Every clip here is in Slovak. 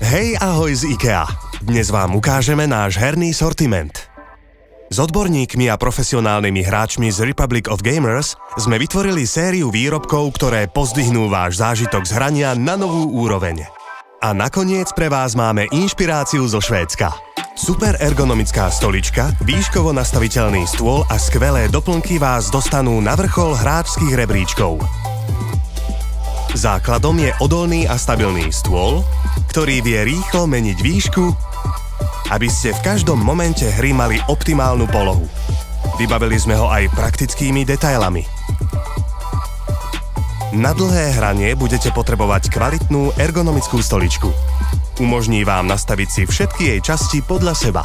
Hej, ahoj z IKEA! Dnes vám ukážeme náš herný sortiment. S odborníkmi a profesionálnymi hráčmi z Republic of Gamers sme vytvorili sériu výrobkov, ktoré pozdvihnú váš zážitok z hrania na novú úroveň. A nakoniec pre vás máme inšpiráciu zo Švédska. Super ergonomická stolička, výškovo nastaviteľný stôl a skvelé doplnky vás dostanú na vrchol hráčskych rebríčkov. Základom je odolný a stabilný stôl, ktorý vie rýchlo meniť výšku, aby ste v každom momente hry mali optimálnu polohu. Vybavili sme ho aj praktickými detailami. Na dlhé hranie budete potrebovať kvalitnú ergonomickú stoličku. Umožní vám nastaviť si všetky jej časti podľa seba.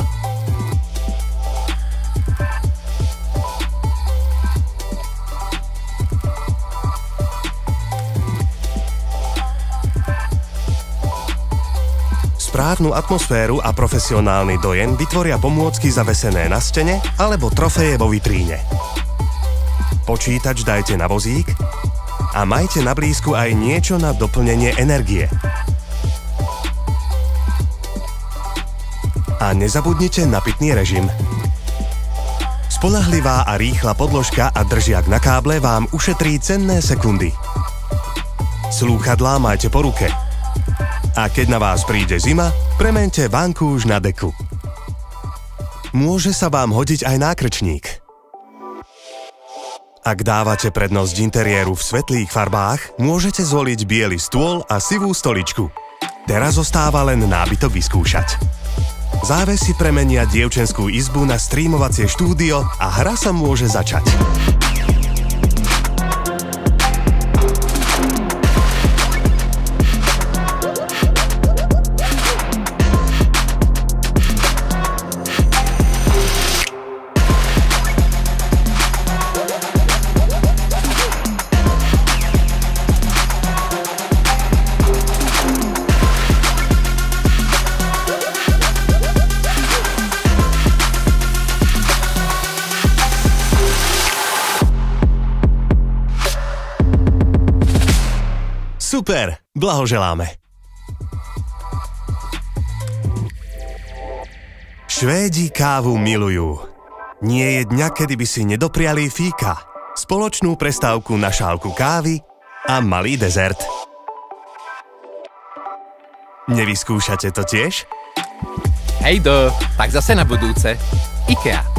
Správnu atmosféru a profesionálny dojem vytvoria pomôcky zavesené na stene alebo trofeje vo vitríne. Počítač dajte na vozík a majte na blízku aj niečo na doplnenie energie. A nezabudnite na pitný režim. Spoľahlivá a rýchla podložka a držiak na káble vám ušetrí cenné sekundy. Slúchadlá majte po ruke. A keď na vás príde zima, premente vankúš na deku. Môže sa vám hodiť aj nákrčník. Ak dávate prednosť interiéru v svetlých farbách, môžete zvoliť biely stôl a sivú stoličku. Teraz zostáva len nábytok vyskúšať. Závesy premenia dievčenskú izbu na streamovacie štúdio a hra sa môže začať. Super, blahoželáme. Švédi kávu milujú. Nie je dňa, kedy by si nedopriali fíka, spoločnú prestávku na šálku kávy a malý dezert. Nevyskúšate to tiež? Hejdo, tak zase na budúce. IKEA.